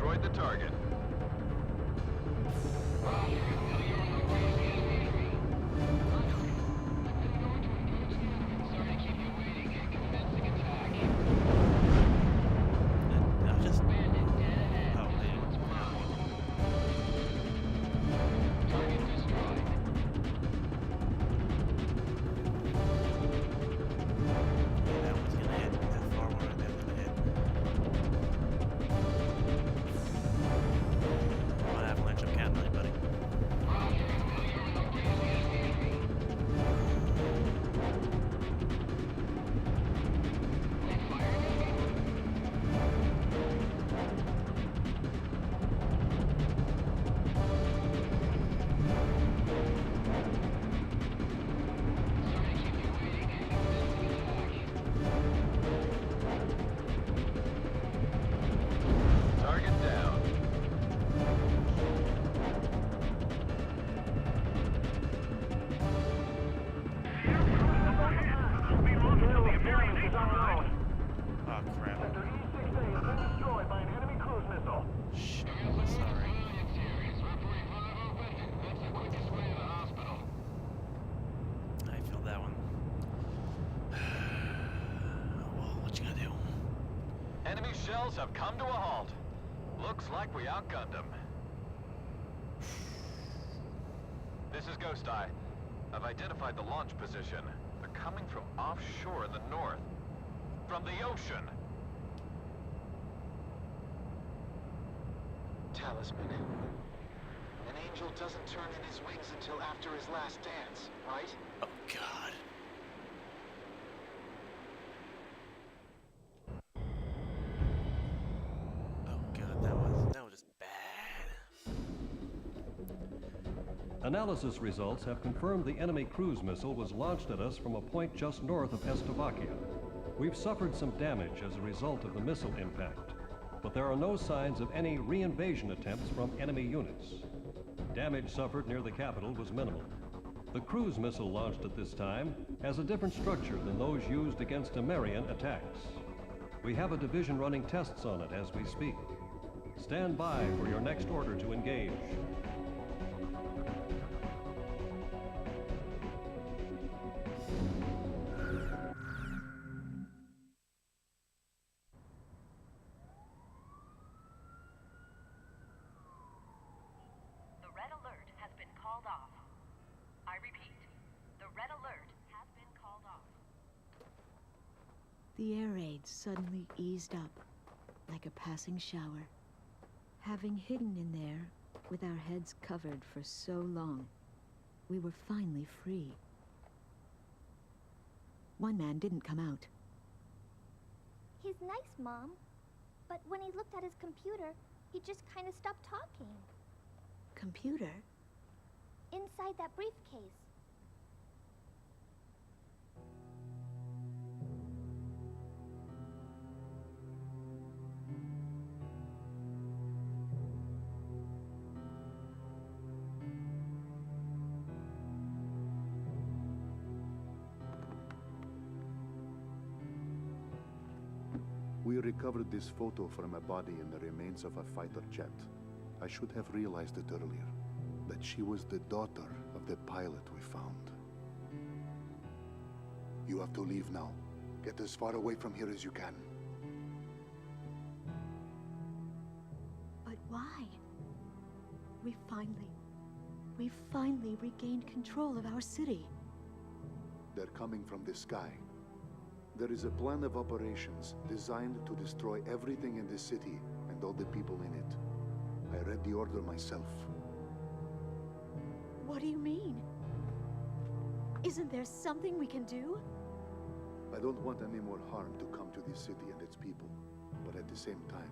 destroyed the target. Enemy shells have come to a halt. Looks like we outgunned them. This is Ghost Eye. I've identified the launch position. They're coming from offshore in the north. From the ocean. Talisman. An angel doesn't turn in his wings until after his last dance, right? Oh, God. Analysis results have confirmed the enemy cruise missile was launched at us from a point just north of Slovakia. We've suffered some damage as a result of the missile impact, but there are no signs of any re-invasion attempts from enemy units. Damage suffered near the capital was minimal. The cruise missile launched at this time has a different structure than those used against Amerian attacks. We have a division running tests on it as we speak. Stand by for your next order to engage. The air raid suddenly eased up, like a passing shower. Having hidden in there, with our heads covered for so long, we were finally free. One man didn't come out. He's nice, Mom. But when he looked at his computer, he just kind of stopped talking. Computer? Inside that briefcase. We recovered this photo from a body in the remains of a fighter jet. I should have realized it earlier, that she was the daughter of the pilot we found. You have to leave now. Get as far away from here as you can. But why? We finally regained control of our city. They're coming from the sky. There is a plan of operations designed to destroy everything in the city and all the people in it. I read the order myself. What do you mean? Isn't there something we can do? I don't want any more harm to come to this city and its people, but at the same time,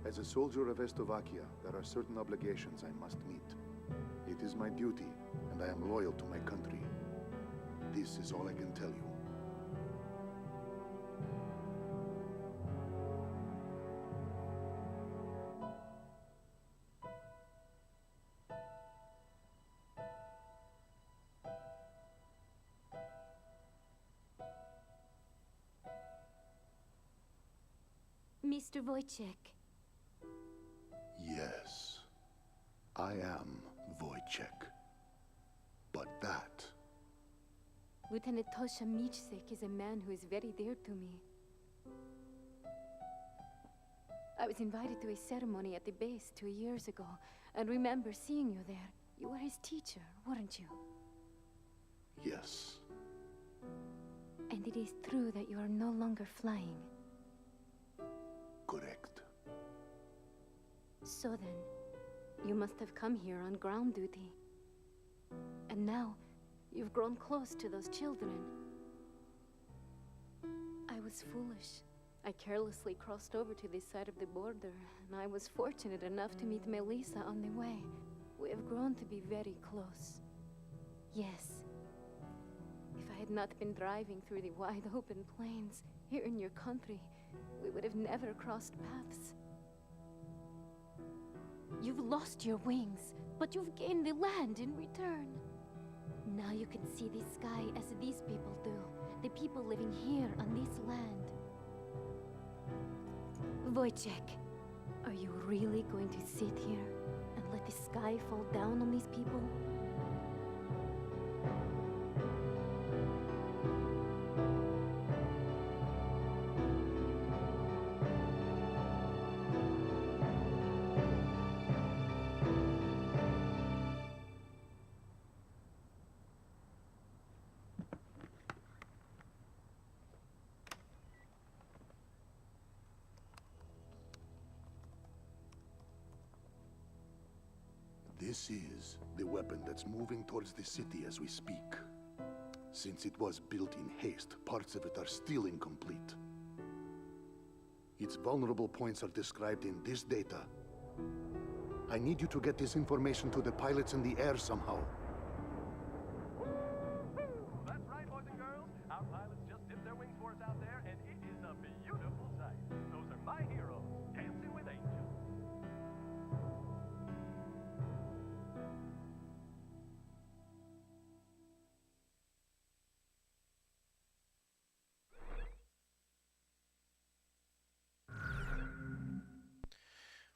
as a soldier of Slovakia, there are certain obligations I must meet. It is my duty, and I am loyal to my country. This is all I can tell you. Mr. Wojciech, Yes, I am Wojciech. But that... Lieutenant Tosha Michsek is a man who is very dear to me. I was invited to a ceremony at the base 2 years ago, and remember seeing you there. You were his teacher, weren't you? Yes. And it is true that you are no longer flying. Correct. So then, you must have come here on ground duty. And now, you've grown close to those children. I was foolish. I carelessly crossed over to this side of the border, and I was fortunate enough to meet Melissa on the way. We have grown to be very close. Yes. If I had not been driving through the wide open plains, here in your country, we would have never crossed paths. You've lost your wings, but you've gained the land in return. Now you can see the sky as these people do, the people living here on this land. Wojciech, are you really going to sit here and let the sky fall down on these people? This is the weapon that's moving towards the city as we speak. Since it was built in haste, parts of it are still incomplete. Its vulnerable points are described in this data. I need you to get this information to the pilots in the air somehow. That's right, boys and girls. Our pilots just dipped their wings for us out there, and it is a beautiful sight. Those are my heroes, dancing with angels.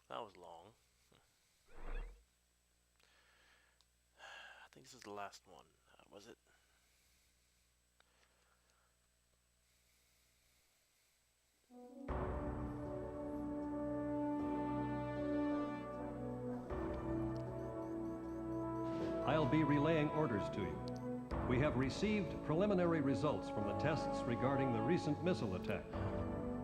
That was long. I think this is the last one. Was it? I'll be relaying orders to you. We have received preliminary results from the tests regarding the recent missile attack.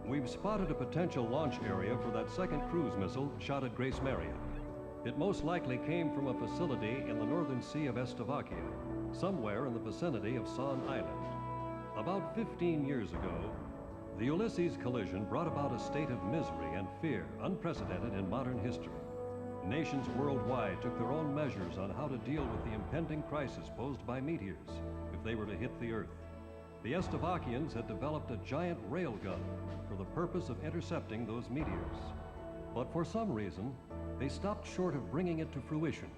We've spotted a potential launch area for that second cruise missile shot at Grace Maria. It most likely came from a facility in the northern sea of Estovakia, somewhere in the vicinity of San Island. About 15 years ago, the Ulysses collision brought about a state of misery and fear unprecedented in modern history. Nations worldwide took their own measures on how to deal with the impending crisis posed by meteors if they were to hit the Earth. The Estovakians had developed a giant railgun for the purpose of intercepting those meteors. But for some reason, they stopped short of bringing it to fruition,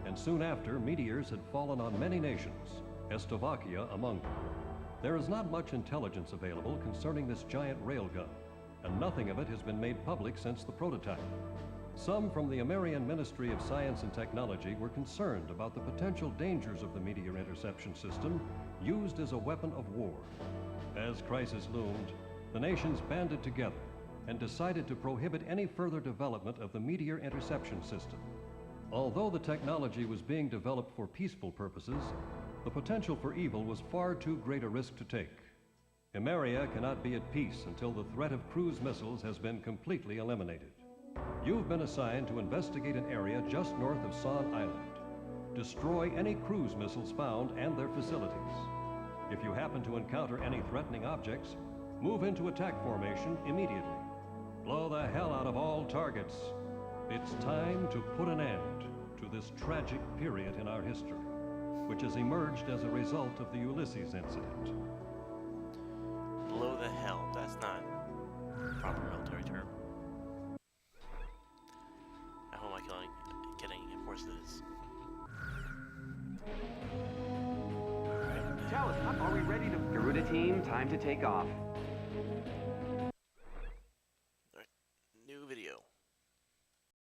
and soon after, meteors had fallen on many nations, Estovakia among them. There is not much intelligence available concerning this giant railgun, and nothing of it has been made public since the prototype. Some from the American Ministry of Science and Technology were concerned about the potential dangers of the meteor interception system used as a weapon of war. As crisis loomed, the nations banded together and decided to prohibit any further development of the meteor interception system. Although the technology was being developed for peaceful purposes, the potential for evil was far too great a risk to take. Emeria cannot be at peace until the threat of cruise missiles has been completely eliminated. You've been assigned to investigate an area just north of San Island. Destroy any cruise missiles found and their facilities. If you happen to encounter any threatening objects, move into attack formation immediately. Blow the hell out of all targets. It's time to put an end to this tragic period in our history, which has emerged as a result of the Ulysses incident. Blow the hell. That's not a proper military term. How am I kidding? Of course it is. Tell us, are we ready to... Garuda team, time to take off. Alright, new video.